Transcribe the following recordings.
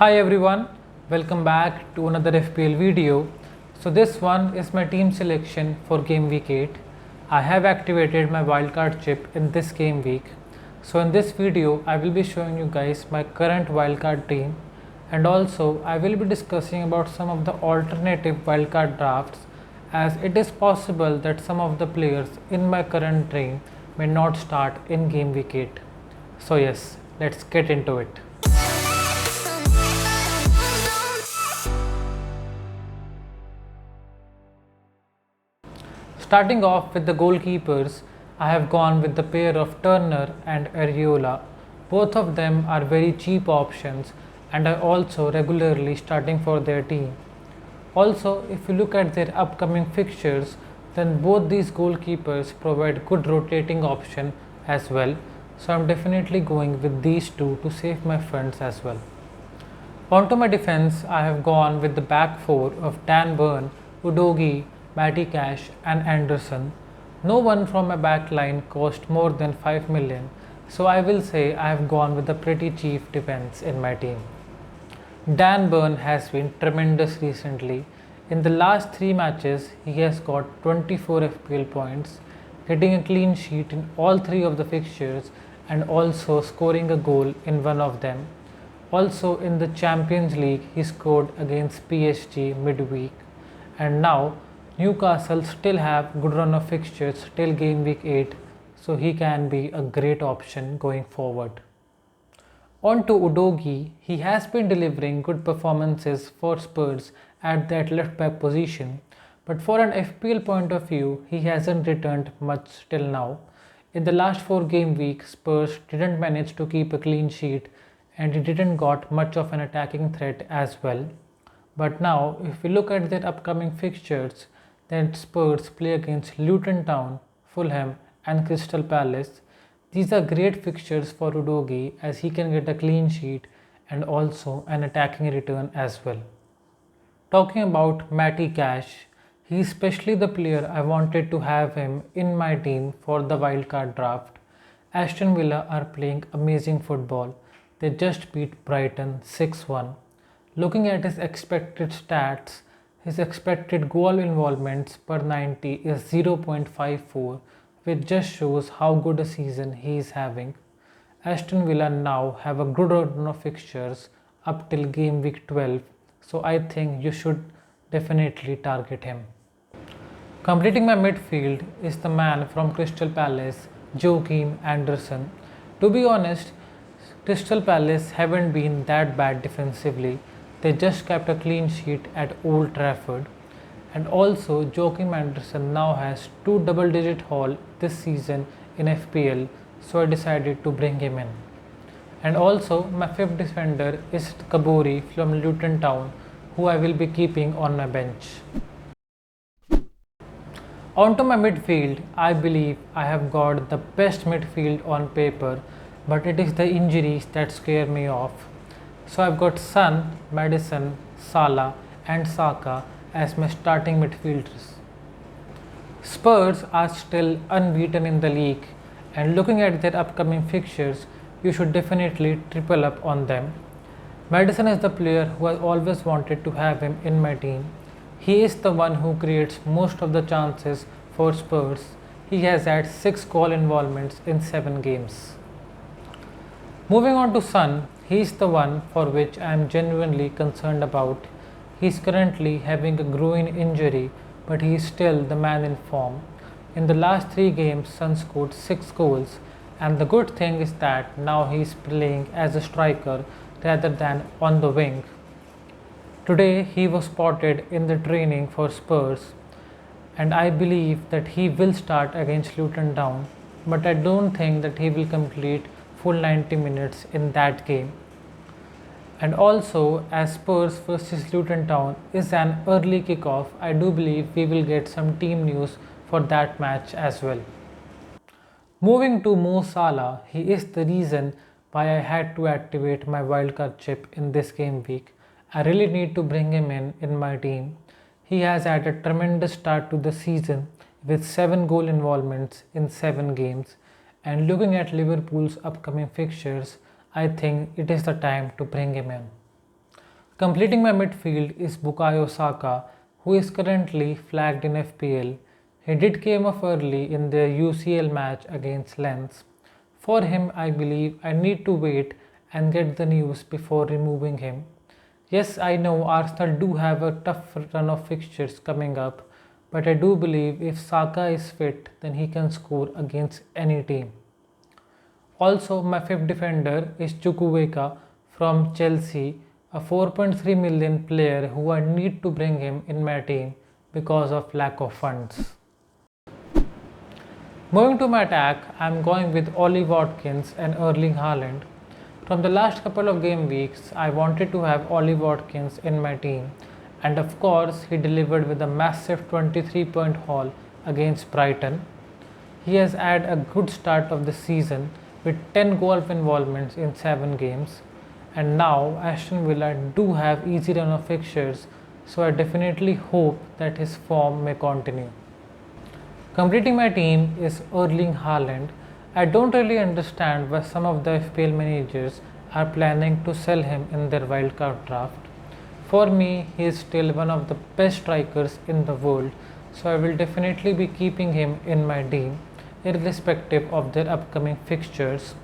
Hi everyone, welcome back to another FPL video. So this one is my team selection for game week 8. I have activated my wildcard chip in this game week. So in this video I will be showing you guys my current wildcard team, and also I will be discussing about some of the alternative wildcard drafts, as it is possible that some of the players in my current team may not start in game week 8. So yes, let's get into it. Starting off with the goalkeepers, I have gone with the pair of Turner and Areola. Both of them are very cheap options and are also regularly starting for their team. Also, if you look at their upcoming fixtures, then both these goalkeepers provide good rotating option as well. So I'm definitely going with these two to save my funds as well. Onto my defense, I have gone with the back four of Dan Burn, Udogi, Matty Cash and Anderson. No one from my back line cost more than 5 million, so I will say I have gone with a pretty cheap defense in my team. Dan Burn has been tremendous recently. In the last 3 matches, he has got 24 FPL points, getting a clean sheet in all 3 of the fixtures and also scoring a goal in one of them. Also in the Champions League, he scored against PSG midweek, and now Newcastle still have good run of fixtures till game week 8, so he can be a great option going forward. On to Udogi, he has been delivering good performances for Spurs at that left back position, but for an FPL point of view, he hasn't returned much till now. In the last 4 game weeks, Spurs didn't manage to keep a clean sheet and he didn't got much of an attacking threat as well. But now, if we look at their upcoming fixtures, then Spurs play against Luton Town, Fulham and Crystal Palace. These are great fixtures for Udogi, as he can get a clean sheet and also an attacking return as well. Talking about Matty Cash, he is especially the player I wanted to have him in my team for the wildcard draft. Aston Villa are playing amazing football. They just beat Brighton 6-1. Looking at his expected stats, his expected goal involvements per 90 is 0.54, which just shows how good a season he is having. Aston Villa now have a good run of fixtures up till game week 12, so I think you should definitely target him. Completing my midfield is the man from Crystal Palace, Joachim Anderson. To be honest, Crystal Palace haven't been that bad defensively. They just kept a clean sheet at Old Trafford. And also, Joachim Anderson now has 2 double-digit haul this season in FPL, so I decided to bring him in. And also, my 5th defender is Kabori from Luton Town, who I will be keeping on my bench. Onto my midfield, I believe I have got the best midfield on paper, but it is the injuries that scare me off. So I've got Son, Maddison, Salah and Saka as my starting midfielders. Spurs are still unbeaten in the league, and looking at their upcoming fixtures, you should definitely triple up on them. Maddison is the player who I always wanted to have him in my team. He is the one who creates most of the chances for Spurs. He has had 6 goal involvements in 7 games. Moving on to Son, he is the one for which I am genuinely concerned about. He is currently having a groin injury, but he is still the man in form. In the last 3 games, Son scored 6 goals, and the good thing is that now he is playing as a striker rather than on the wing. Today he was spotted in the training for Spurs, and I believe that he will start against Luton Town, but I don't think that he will complete full 90 minutes in that game. And also, as Spurs versus Luton Town is an early kickoff, I do believe we will get some team news for that match as well. Moving to Mo Salah, he is the reason why I had to activate my wildcard chip in this game week. I really need to bring him in my team. He has had a tremendous start to the season with 7 goal involvements in 7 games, and looking at Liverpool's upcoming fixtures, I think it is the time to bring him in. Completing my midfield is Bukayo Saka, who is currently flagged in FPL. He did came off early in their UCL match against Lens. For him, I believe I need to wait and get the news before removing him. Yes, I know Arsenal do have a tough run of fixtures coming up, but I do believe if Saka is fit, then he can score against any team. Also, my fifth defender is Chukwueze from Chelsea, a 4.3 million player who I need to bring him in my team because of lack of funds. Moving to my attack, I am going with Ollie Watkins and Erling Haaland. From the last couple of game weeks, I wanted to have Ollie Watkins in my team, and of course, he delivered with a massive 23-point haul against Brighton. He has had a good start of the season with 10 goal involvements in 7 games, and now Aston Villa do have easy run of fixtures, so I definitely hope that his form may continue. Completing my team is Erling Haaland. I don't really understand why some of the FPL managers are planning to sell him in their wildcard draft. For me, he is still one of the best strikers in the world, so I will definitely be keeping him in my team, irrespective of their upcoming fixtures.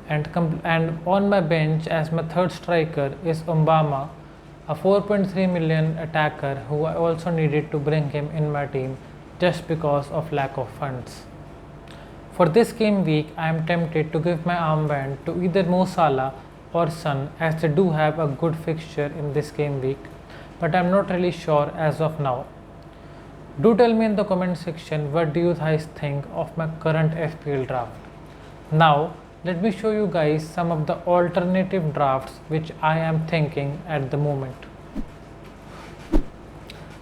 And on my bench as my third striker is Mbama, a 4.3 million attacker who I also needed to bring him in my team just because of lack of funds. For this game week, I am tempted to give my armband to either Mo Salah or Son, as they do have a good fixture in this game week, but I am not really sure as of now. Do tell me in the comment section what do you guys think of my current FPL draft. Now let me show you guys some of the alternative drafts which I am thinking at the moment.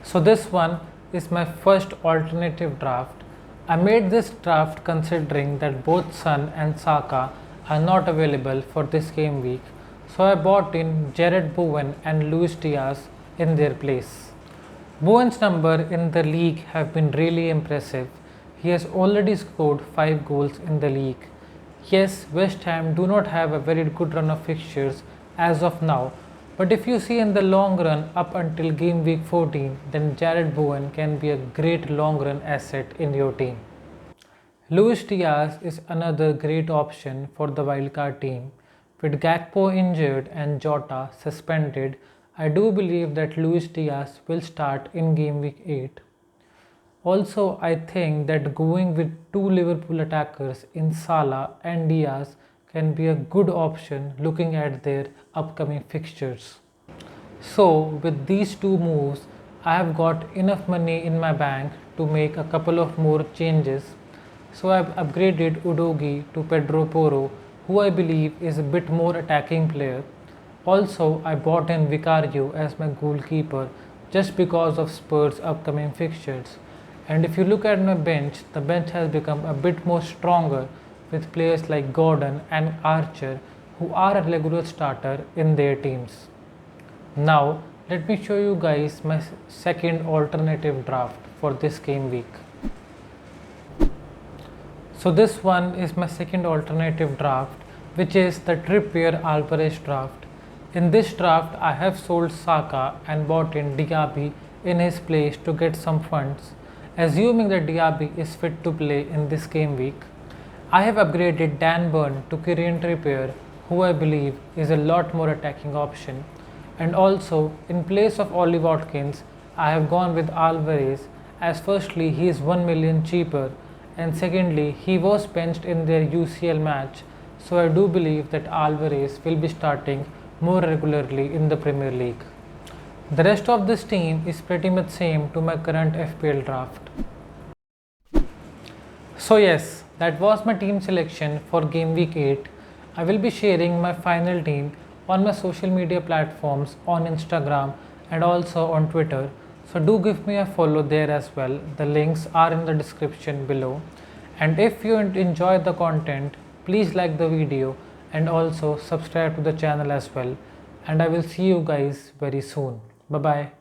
So this one is my first alternative draft. I made this draft considering that both Son and Saka are not available for this game week, so I bought in Jared Bowen and Luis Diaz in their place. Bowen's number in the league have been really impressive. He has already scored 5 goals in the league. Yes, West Ham do not have a very good run of fixtures as of now, but if you see in the long run up until game week 14, then Jared Bowen can be a great long run asset in your team. Luis Diaz is another great option for the wildcard team. With Gakpo injured and Jota suspended, I do believe that Luis Diaz will start in game week 8. Also, I think that going with 2 Liverpool attackers in Salah and Diaz can be a good option looking at their upcoming fixtures. So with these 2 moves, I have got enough money in my bank to make a couple of more changes. So I have upgraded Udogi to Pedro Porro, who I believe is a bit more attacking player. Also, I bought in Vicario as my goalkeeper just because of Spurs' upcoming fixtures. And if you look at my bench, the bench has become a bit more stronger with players like Gordon and Archer, who are a regular starter in their teams. Now let me show you guys my second alternative draft for this game week. So this one is my second alternative draft, which is the Trippier Alvarez draft. In this draft, I have sold Saka and bought in Diaby in his place to get some funds. Assuming that Diaby is fit to play in this game week, I have upgraded Dan Burn to Kieran Trippier, who I believe is a lot more attacking option. And also, in place of Ollie Watkins, I have gone with Alvarez, as firstly he is 1 million cheaper, and secondly he was benched in their UCL match, so I do believe that Alvarez will be starting more regularly in the Premier League. The rest of this team is pretty much same to my current FPL draft. So yes, that was my team selection for game week 8. I will be sharing my final team on my social media platforms on Instagram and also on Twitter. So do give me a follow there as well. The links are in the description below. And if you enjoy the content, please like the video and also subscribe to the channel as well. And I will see you guys very soon. Bye bye.